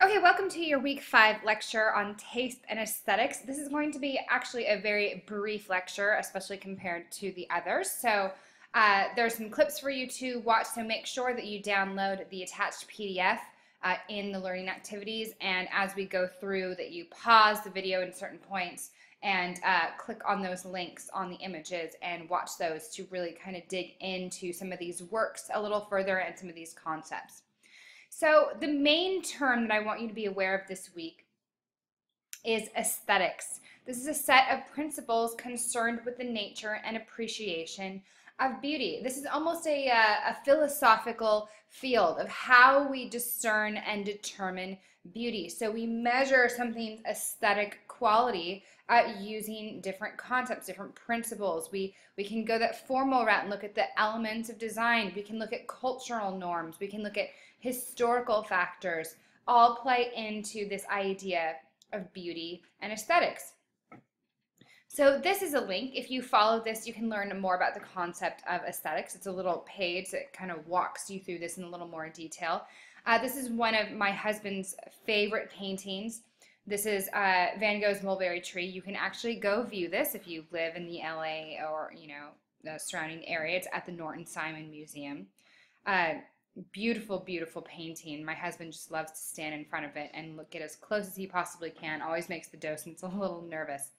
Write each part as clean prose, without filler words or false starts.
Okay, welcome to your week 5 lecture on taste and aesthetics. This is going to be actually a very brief lecture, especially compared to the others. So there's some clips for you to watch, so make sure that you download the attached PDF in the learning activities, and as we go through that you pause the video in certain points and click on those links on the images and watch those to really kind of dig into some of these works a little further and some of these concepts. So the main term that I want you to be aware of this week is aesthetics. This is a set of principles concerned with the nature and appreciation of beauty. This is almost a philosophical field of how we discern and determine beauty. So we measure something's aesthetic quality using different concepts, different principles. We can go that formal route and look at the elements of design. We can look at cultural norms. We can look at historical factors. All play into this idea of beauty and aesthetics. So this is a link. If you follow this, you can learn more about the concept of aesthetics. It's a little page that kind of walks you through this in a little more detail. This is one of my husband's favorite paintings. This is Van Gogh's Mulberry Tree. You can actually go view this if you live in the LA or the surrounding area. It's at the Norton Simon Museum. Beautiful, beautiful painting. My husband just loves to stand in front of it and look at as close as he possibly can. Always makes the docents a little nervous.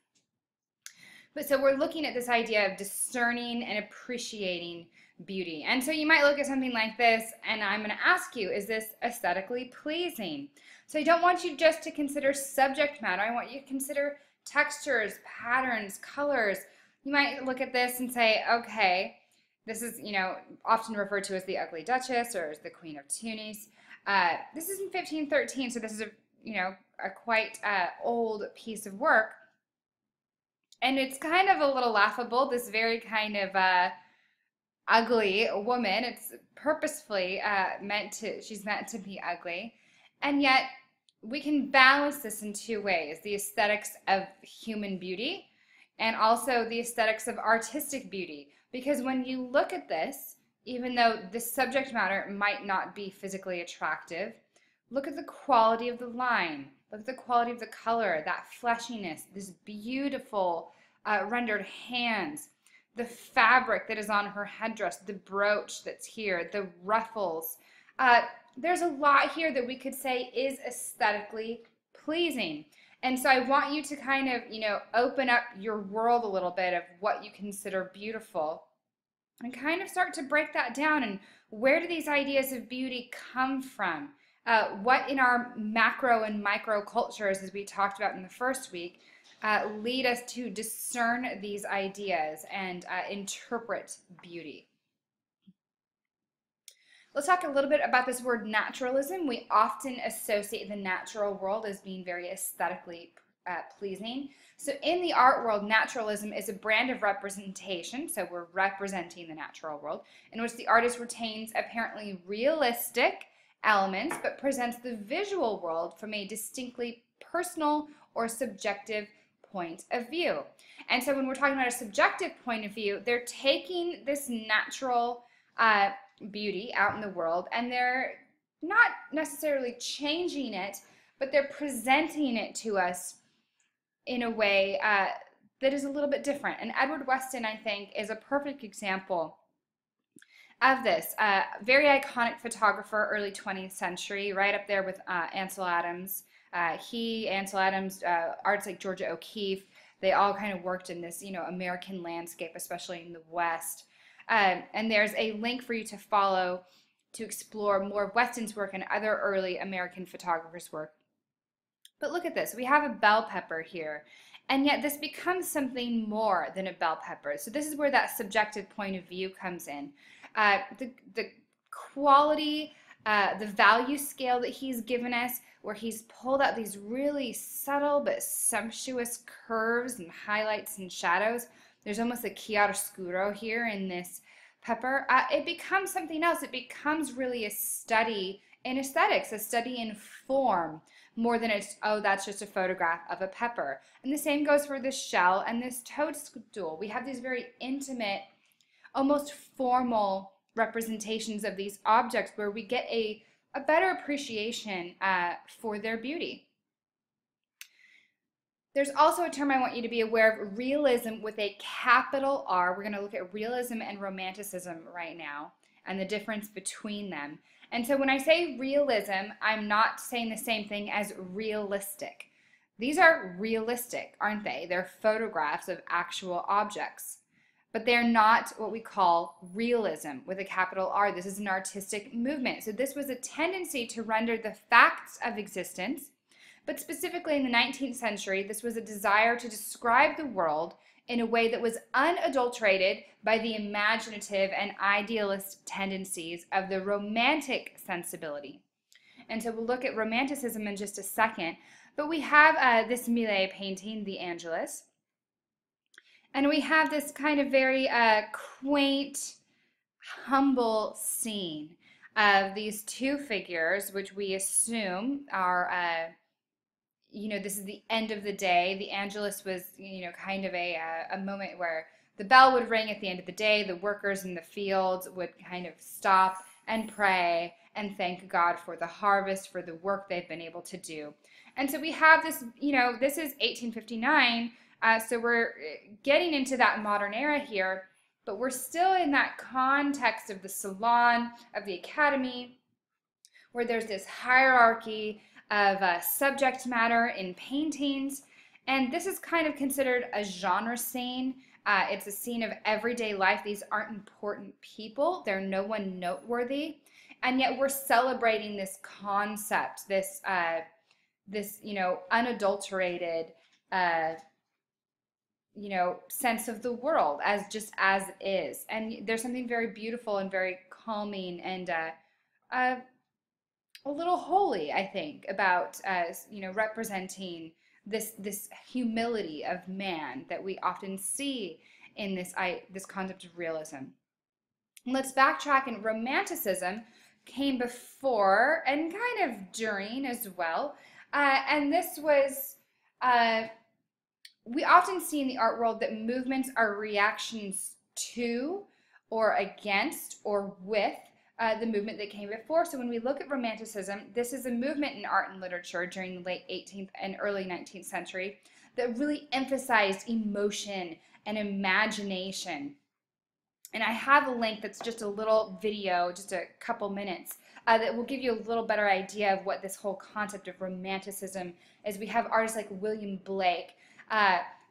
But so we're looking at this idea of discerning and appreciating beauty. And so you might look at something like this, and I'm going to ask you, is this aesthetically pleasing? So I don't want you just to consider subject matter. I want you to consider textures, patterns, colors. You might look at this and say, okay, this is, often referred to as the Ugly Duchess or as the Queen of Tunis. This is in 1513, so this is a quite old piece of work. And it's kind of a little laughable, this very kind of ugly woman. It's purposefully she's meant to be ugly. And yet we can balance this in two ways: the aesthetics of human beauty and also the aesthetics of artistic beauty. Because when you look at this, even though the subject matter might not be physically attractive, look at the quality of the line. Look at the quality of the color, that fleshiness, this beautiful rendered hands, the fabric that is on her headdress, the brooch that's here, the ruffles. There's a lot here that we could say is aesthetically pleasing. And so I want you to kind of, open up your world a little bit of what you consider beautiful and kind of start to break that down. And where do these ideas of beauty come from? What in our macro and micro cultures, as we talked about in the first week, lead us to discern these ideas and interpret beauty? Let's talk a little bit about this word naturalism. We often associate the natural world as being very aesthetically pleasing. So in the art world, naturalism is a brand of representation, so we're representing the natural world, in which the artist retains apparently realistic elements but presents the visual world from a distinctly personal or subjective point of view. And so when we're talking about a subjective point of view, they're taking this natural beauty out in the world, and they're not necessarily changing it, but they're presenting it to us in a way that is a little bit different. And Edward Weston, I think, is a perfect example of this. Very iconic photographer, early 20th century, right up there with Ansel Adams. Ansel Adams, artists like Georgia O'Keeffe, they all kind of worked in this, American landscape, especially in the West. And there's a link for you to follow to explore more of Weston's work and other early American photographers' work. But look at this. We have a bell pepper here, and yet this becomes something more than a bell pepper. So this is where that subjective point of view comes in. The quality, the value scale that he's given us, where he's pulled out these really subtle but sumptuous curves and highlights and shadows. There's almost a chiaroscuro here in this pepper. It becomes something else. It becomes really a study in aesthetics, a study in form, more than it's, oh, that's just a photograph of a pepper. And the same goes for this shell and this toadstool. We have these very intimate, almost formal representations of these objects where we get a a better appreciation for their beauty. There's also a term I want you to be aware of, realism with a capital R. We're going to look at realism and romanticism right now and the difference between them. And so when I say realism, I'm not saying the same thing as realistic. These are realistic, aren't they? They're photographs of actual objects. But they're not what we call realism with a capital R. This is an artistic movement. So this was a tendency to render the facts of existence, but specifically in the 19th century, this was a desire to describe the world in a way that was unadulterated by the imaginative and idealist tendencies of the romantic sensibility. And so we'll look at romanticism in just a second. But we have this Millet painting, the Angelus. And we have this kind of very quaint, humble scene of these two figures, which we assume are this is the end of the day. The Angelus was, kind of a moment where the bell would ring at the end of the day. The workers in the fields would kind of stop and pray and thank God for the harvest, for the work they've been able to do. And so we have this, this is 1859, so we're getting into that modern era here, but we're still in that context of the salon, of the academy, where there's this hierarchy of subject matter in paintings, and this is kind of considered a genre scene. It's a scene of everyday life. These aren't important people. They're no one noteworthy, and yet we're celebrating this concept, this unadulterated sense of the world as just as is. And there's something very beautiful and very calming and a little holy, I think, about representing this humility of man that we often see in this concept of realism. Let's backtrack, and romanticism came before and kind of during as well. And this was, we often see in the art world that movements are reactions to or against or with the movement that came before. So when we look at romanticism, this is a movement in art and literature during the late 18th and early 19th century that really emphasized emotion and imagination. And I have a link that's just a little video, just a couple minutes, that will give you a little better idea of what this whole concept of romanticism is. We have artists like William Blake.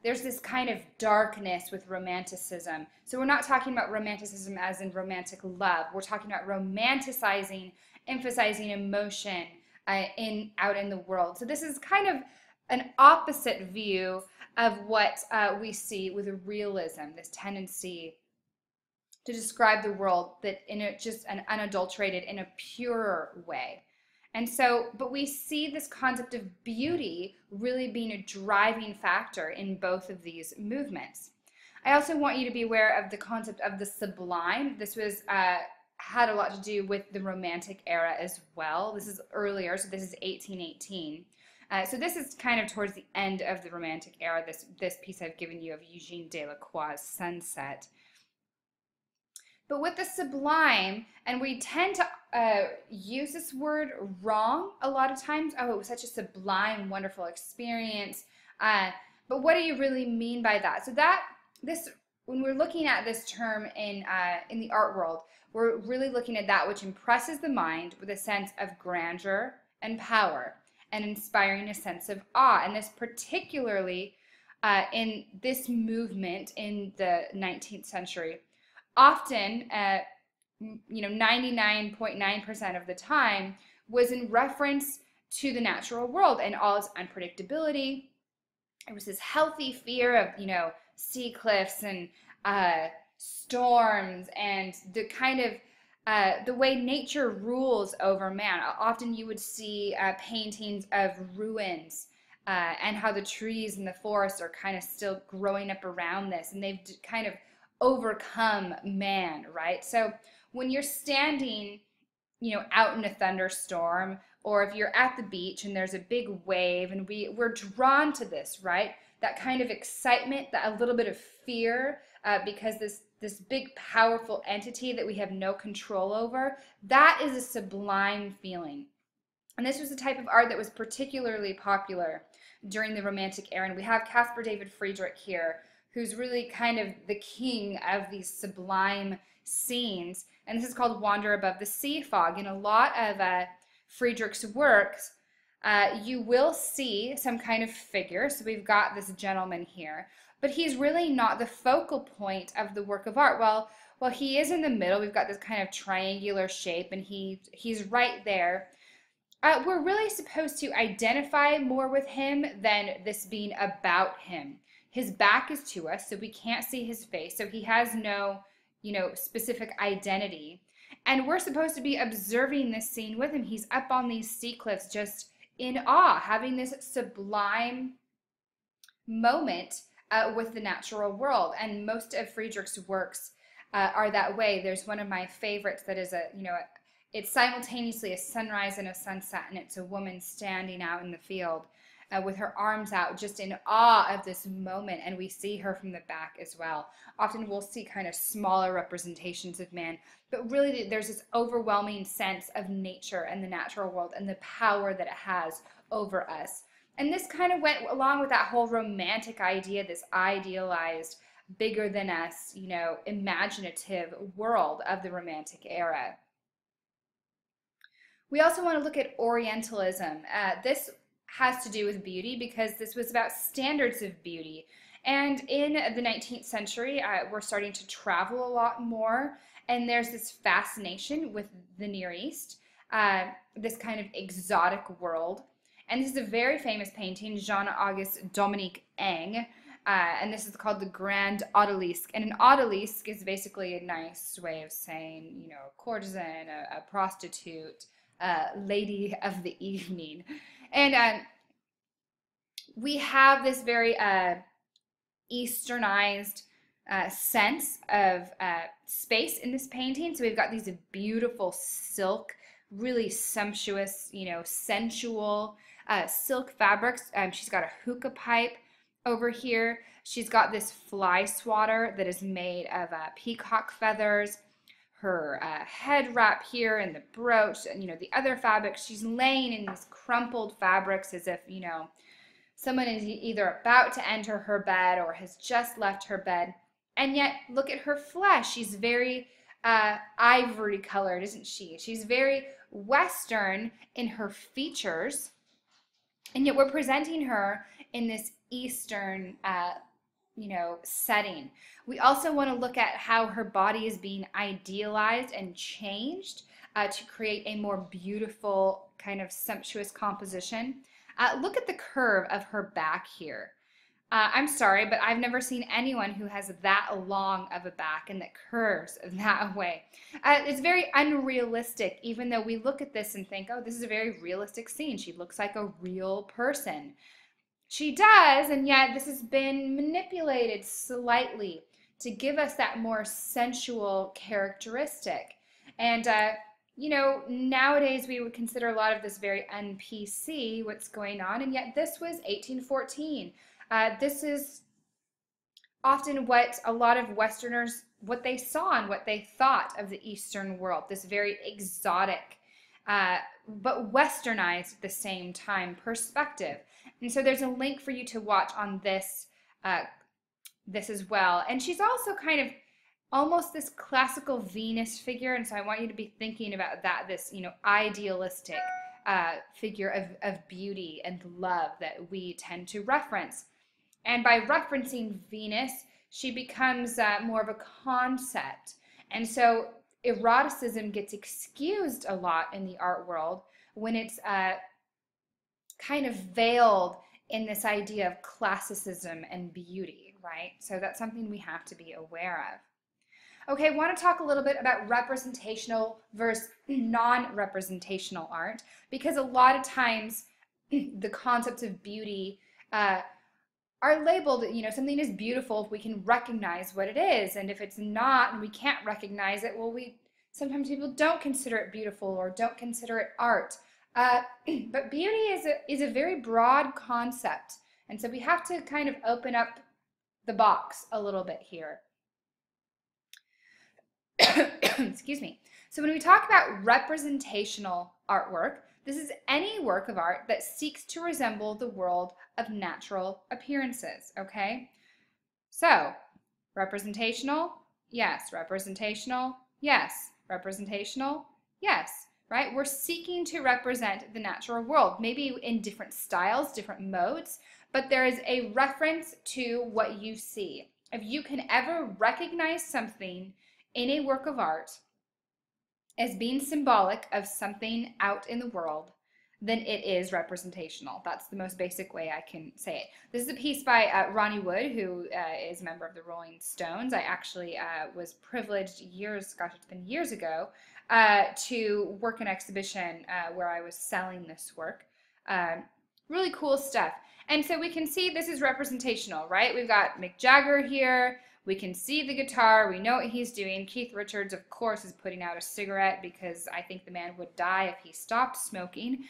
There's this kind of darkness with romanticism. So we're not talking about romanticism as in romantic love. We're talking about romanticizing, emphasizing emotion out in the world. So this is kind of an opposite view of what we see with realism, this tendency to describe the world that in just an unadulterated, in a purer way. And so, but we see this concept of beauty really being a driving factor in both of these movements. I also want you to be aware of the concept of the sublime. This was had a lot to do with the Romantic era as well. This is earlier, so this is 1818. So this is kind of towards the end of the Romantic era, this piece I've given you of Eugene Delacroix's Sunset. But with the sublime, and we tend to use this word wrong a lot of times. Oh, it was such a sublime, wonderful experience. But what do you really mean by that? So when we're looking at this term in the art world, we're really looking at that which impresses the mind with a sense of grandeur and power, and inspiring a sense of awe. And this particularly in this movement in the 19th century. Often, 99.9% of the time, was in reference to the natural world and all its unpredictability. It was this healthy fear of, sea cliffs and storms and the kind of the way nature rules over man. Often you would see paintings of ruins and how the trees and the forests are kind of still growing up around this, and they've kind of overcome man, right? So when you're standing, out in a thunderstorm, or if you're at the beach and there's a big wave, and we're drawn to this, right? That kind of excitement, that a little bit of fear, because this big powerful entity that we have no control over, that is a sublime feeling. And this was the type of art that was particularly popular during the Romantic era. And we have Caspar David Friedrich here, who's really kind of the king of these sublime scenes. And this is called Wander Above the Sea Fog. In a lot of Friedrich's works, you will see some kind of figure. So we've got this gentleman here, but he's really not the focal point of the work of art. Well, he is in the middle. We've got this kind of triangular shape, and he's right there. We're really supposed to identify more with him than this being about him. His back is to us, so we can't see his face, so he has no, specific identity. And we're supposed to be observing this scene with him. He's up on these sea cliffs just in awe, having this sublime moment with the natural world. And most of Friedrich's works are that way. There's one of my favorites that is it's simultaneously a sunrise and a sunset, and it's a woman standing out in the field with her arms out, just in awe of this moment, and we see her from the back as well. Often we'll see kind of smaller representations of man, but really there's this overwhelming sense of nature and the natural world and the power that it has over us. And this kind of went along with that whole romantic idea, this idealized, bigger than us, imaginative world of the Romantic era. We also want to look at Orientalism. This has to do with beauty because this was about standards of beauty. And in the 19th century, we're starting to travel a lot more, and there's this fascination with the Near East, this kind of exotic world. And this is a very famous painting, Jean-Auguste Dominique Eng, and this is called the Grand Odalisque. And an odalisque is basically a nice way of saying, a courtesan, a prostitute, lady of the evening. And we have this very Easternized sense of space in this painting. So we've got these beautiful silk, really sumptuous, sensual silk fabrics. She's got a hookah pipe over here. She's got this fly swatter that is made of peacock feathers. Her head wrap here and the brooch and the other fabrics. She's laying in these crumpled fabrics as if someone is either about to enter her bed or has just left her bed. And yet look at her flesh. She's very ivory colored, isn't she? She's very Western in her features, and yet we're presenting her in this Eastern setting. We also want to look at how her body is being idealized and changed to create a more beautiful kind of sumptuous composition. Look at the curve of her back here. I'm sorry, but I've never seen anyone who has that long of a back and that curves that way. It's very unrealistic, even though we look at this and think, oh, this is a very realistic scene. She looks like a real person. She does, and yet this has been manipulated slightly to give us that more sensual characteristic. And, nowadays we would consider a lot of this very un-PC, what's going on, and yet this was 1814. This is often what a lot of Westerners, what they saw and what they thought of the Eastern world, this very exotic, but westernized at the same time perspective. And so there's a link for you to watch on this as well. And she's also kind of almost this classical Venus figure, and so I want you to be thinking about that, this idealistic figure of beauty and love that we tend to reference. And by referencing Venus, she becomes more of a concept. And so eroticism gets excused a lot in the art world when it's kind of veiled in this idea of classicism and beauty, right? So that's something we have to be aware of. Okay, I want to talk a little bit about representational versus non-representational art, because a lot of times the concepts of beauty are labeled, something is beautiful if we can recognize what it is, and if it's not and we can't recognize it, well, sometimes people don't consider it beautiful or don't consider it art. But beauty is a very broad concept, and so we have to kind of open up the box a little bit here. Excuse me. So when we talk about representational artwork, this is any work of art that seeks to resemble the world of natural appearances, okay? So, representational, yes. Representational, yes. Representational, yes. Right? We're seeking to represent the natural world, maybe in different styles, different modes, but there is a reference to what you see. If you can ever recognize something in a work of art as being symbolic of something out in the world, then it is representational. That's the most basic way I can say it. This is a piece by Ronnie Wood, who is a member of the Rolling Stones. I actually was privileged gosh, it's been years ago, to work an exhibition where I was selling this work. Really cool stuff. And so we can see this is representational, right? We've got Mick Jagger here. We can see the guitar. We know what he's doing. Keith Richards, of course, is putting out a cigarette because I think the man would die if he stopped smoking.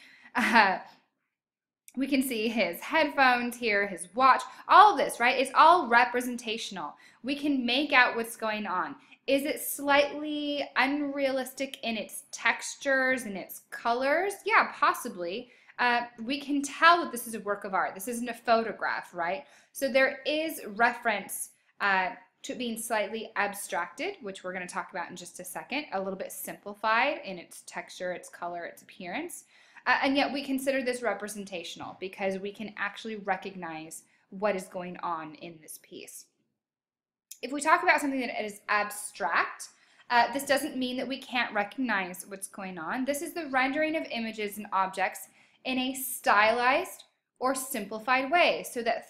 We can see his headphones here, his watch, all of this, right? It's all representational. We can make out what's going on. Is it slightly unrealistic in its textures and its colors? Yeah, possibly. We can tell that this is a work of art. This isn't a photograph, right? So there is reference to it being slightly abstracted, which we're going to talk about in just a second, a little bit simplified in its texture, its color, its appearance. And yet we consider this representational because we can actually recognize what is going on in this piece. If we talk about something that is abstract, this doesn't mean that we can't recognize what's going on. This is the rendering of images and objects in a stylized or simplified way. So that,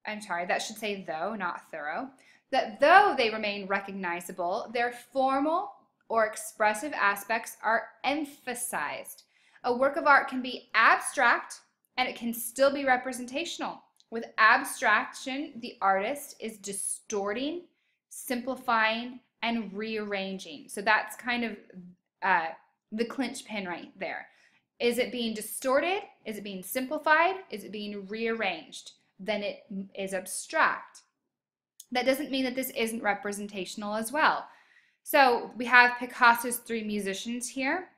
I'm sorry, that should say though, not thorough. That though they remain recognizable, their formal or expressive aspects are emphasized. A work of art can be abstract and it can still be representational. With abstraction, the artist is distorting, simplifying, and rearranging. So that's kind of the clinch pin right there. Is it being distorted? Is it being simplified? Is it being rearranged? Then it is abstract. That doesn't mean that this isn't representational as well. So we have Picasso's three musicians here,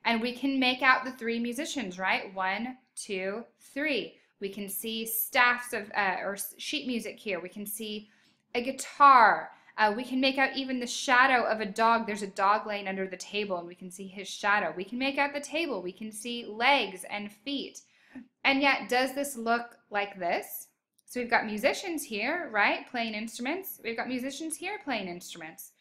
and we can make out the three musicians, right? 1, 2, 3. We can see staffs of, or sheet music here. We can see a guitar. We can make out even the shadow of a dog. There's a dog laying under the table, and we can see his shadow. We can make out the table. We can see legs and feet. And yet, does this look like this? So we've got musicians here, right, playing instruments. We've got musicians here playing instruments.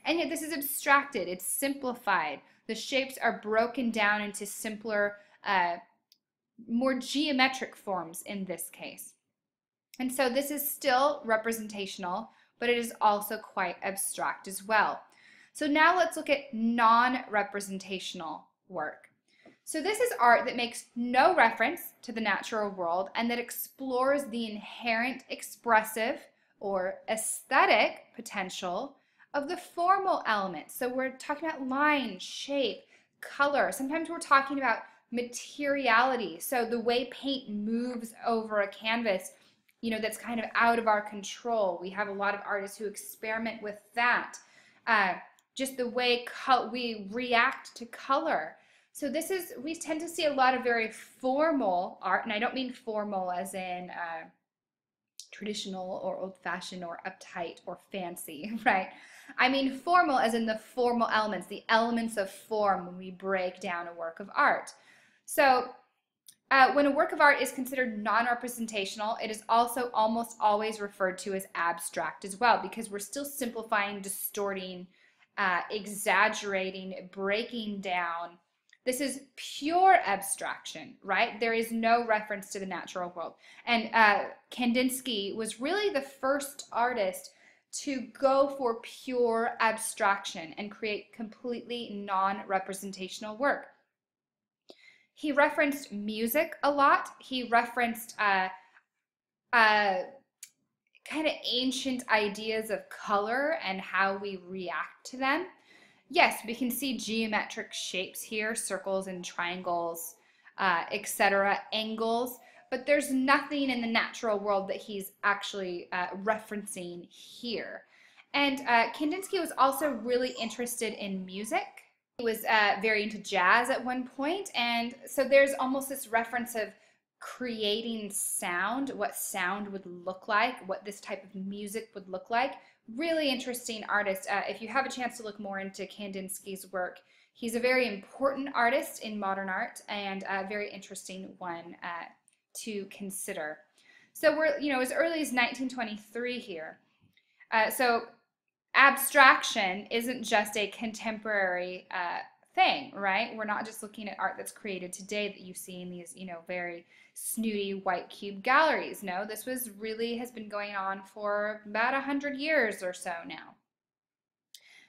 And yet this is abstracted, it's simplified. The shapes are broken down into simpler, more geometric forms in this case. And so this is still representational, but it is also quite abstract as well. So now let's look at non-representational work. So this is art that makes no reference to the natural world and that explores the inherent expressive or aesthetic potential of the formal elements. So we're talking about line, shape, color. Sometimes we're talking about materiality. So the way paint moves over a canvas, you know, that's kind of out of our control. We have a lot of artists who experiment with that. Just the way we react to color. So this is, we tend to see a lot of very formal art, and I don't mean formal as in traditional or old-fashioned or uptight or fancy, right? I mean formal as in the formal elements, the elements of form when we break down a work of art. So when a work of art is considered non-representational, it is also almost always referred to as abstract as well, because we're still simplifying, distorting, exaggerating, breaking down. This is pure abstraction, right? There is no reference to the natural world. And Kandinsky was really the first artist to go for pure abstraction and create completely non-representational work. He referenced music a lot. He referenced kind of ancient ideas of color and how we react to them. Yes, we can see geometric shapes here, circles and triangles, etc., angles, but there's nothing in the natural world that he's actually referencing here. And Kandinsky was also really interested in music. He was very into jazz at one point, and so there's almost this reference of creating sound, what sound would look like, what this type of music would look like. Really interesting artist. If you have a chance to look more into Kandinsky's work, he's a very important artist in modern art and a very interesting one to consider. So we're, as early as 1923 here. So abstraction isn't just a contemporary thing, right? We're not just looking at art that's created today that you see in these, very snooty white cube galleries. No, this was really has been going on for about 100 years or so now.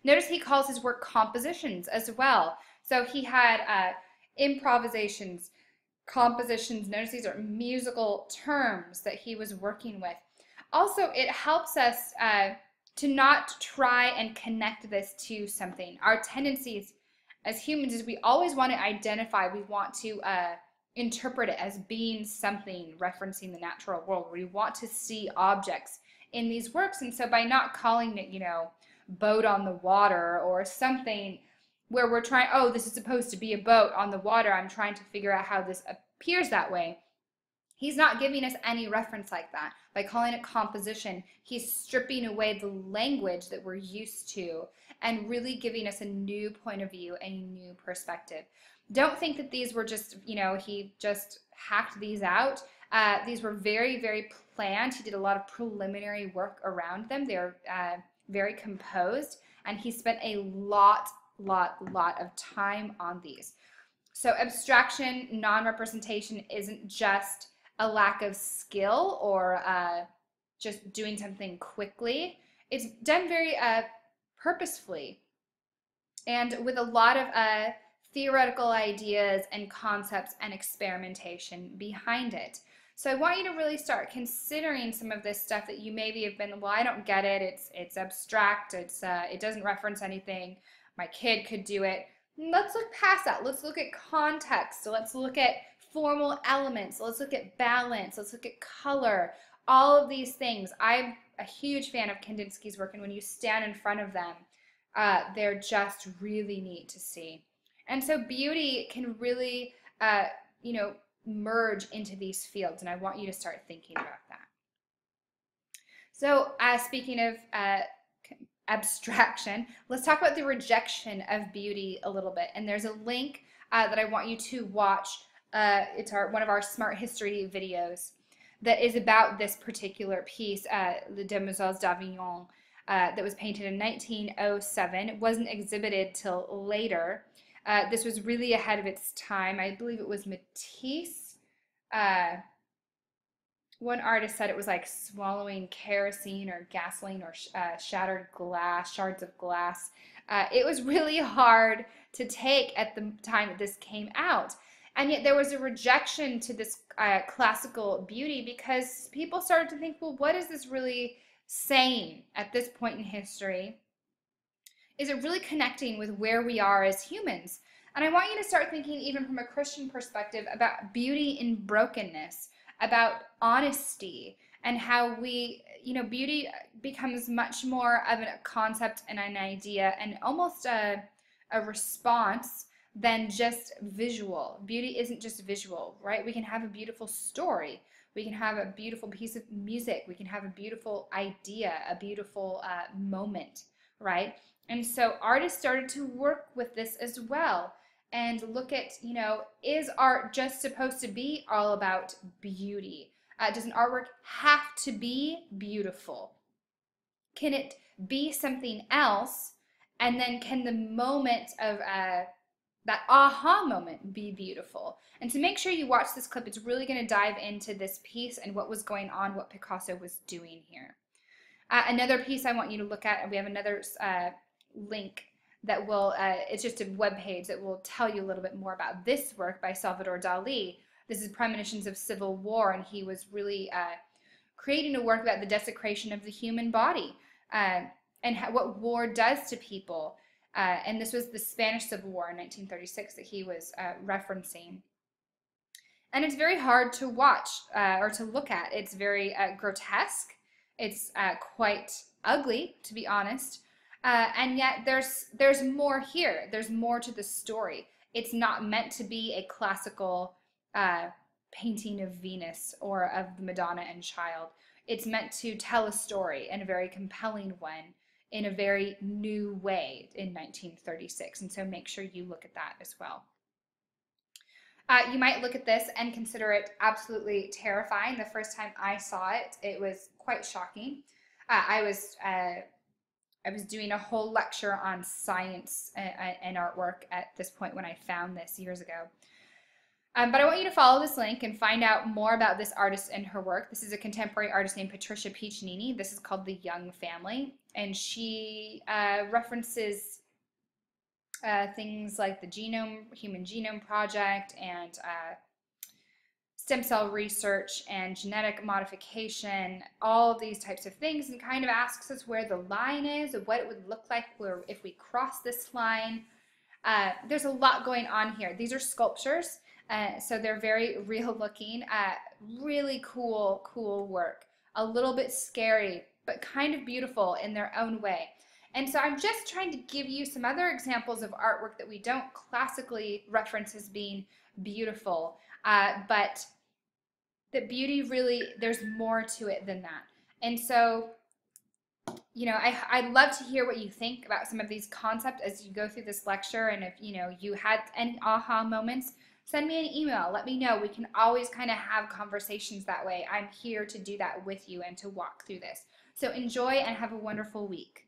Notice he calls his work compositions as well. So he had improvisations, compositions. Notice these are musical terms that he was working with. Also, it helps us to not try and connect this to something. Our tendencies as humans is we always want to identify, we want to interpret it as being something referencing the natural world. We want to see objects in these works, and so by not calling it, boat on the water or something where we're trying, oh, this is supposed to be a boat on the water, I'm trying to figure out how this appears that way. He's not giving us any reference like that. By calling it composition, he's stripping away the language that we're used to and really giving us a new point of view, a new perspective. Don't think that these were just, he just hacked these out. These were very, very planned. He did a lot of preliminary work around them. They're very composed, and he spent a lot of time on these. So abstraction, non-representation isn't just a lack of skill or just doing something quickly. It's done very purposefully and with a lot of theoretical ideas and concepts and experimentation behind it. So I want you to really start considering some of this stuff that you maybe have been, well, I don't get it. It's abstract. It doesn't reference anything. My kid could do it. Let's look past that. Let's look at context. So let's look at formal elements. Let's look at balance. Let's look at color. All of these things. I'm a huge fan of Kandinsky's work, and when you stand in front of them, they're just really neat to see. And so beauty can really, merge into these fields, and I want you to start thinking about that. So speaking of abstraction, let's talk about the rejection of beauty a little bit. And there's a link that I want you to watch. It's one of our Smart History videos that is about this particular piece, Les Demoiselles d'Avignon, that was painted in 1907. It wasn't exhibited till later. This was really ahead of its time. I believe it was Matisse. One artist said it was like swallowing kerosene or gasoline or shattered glass, shards of glass. It was really hard to take at the time that this came out. And yet there was a rejection to this classical beauty because people started to think, well, what is this really saying at this point in history? Is it really connecting with where we are as humans? And I want you to start thinking, even from a Christian perspective, about beauty in brokenness, about honesty, and how we, beauty becomes much more of a concept and an idea and almost a response than just visual. Beauty isn't just visual, right? We can have a beautiful story. We can have a beautiful piece of music. We can have a beautiful idea, a beautiful moment, right? And so artists started to work with this as well and look at, is art just supposed to be all about beauty? Does an artwork have to be beautiful? Can it be something else? And then can the moment of that aha moment be beautiful? And to make sure you watch this clip, it's really going to dive into this piece and what was going on, what Picasso was doing here. Another piece I want you to look at, and we have another link that will, it's just a web page that will tell you a little bit more about this work by Salvador Dali. This is Premonitions of Civil War, and he was really creating a work about the desecration of the human body and what war does to people. And this was the Spanish Civil War in 1936 that he was referencing. And it's very hard to watch or to look at. It's very grotesque. It's quite ugly, to be honest. And yet there's more here. There's more to the story. It's not meant to be a classical uh, painting of Venus or of the Madonna and Child. It's meant to tell a story, and a very compelling one, in a very new way in 1936. And so make sure you look at that as well. You might look at this and consider it absolutely terrifying. The first time I saw it, it was quite shocking. I was doing a whole lecture on science and artwork at this point when I found this years ago. But I want you to follow this link and find out more about this artist and her work. This is a contemporary artist named Patricia Piccinini. This is called The Young Family, and she references things like the Human Genome Project, and stem cell research and genetic modification, all of these types of things, and kind of asks us where the line is, of what it would look like if we cross this line. There's a lot going on here. These are sculptures, so they're very real looking, really cool work. A little bit scary, but kind of beautiful in their own way. And so I'm just trying to give you some other examples of artwork that we don't classically reference as being beautiful, but that beauty really, there's more to it than that. And so, you know, I'd love to hear what you think about some of these concepts as you go through this lecture. And if, you know, you had any aha moments, send me an email. Let me know. We can always kind of have conversations that way. I'm here to do that with you and to walk through this. So enjoy and have a wonderful week.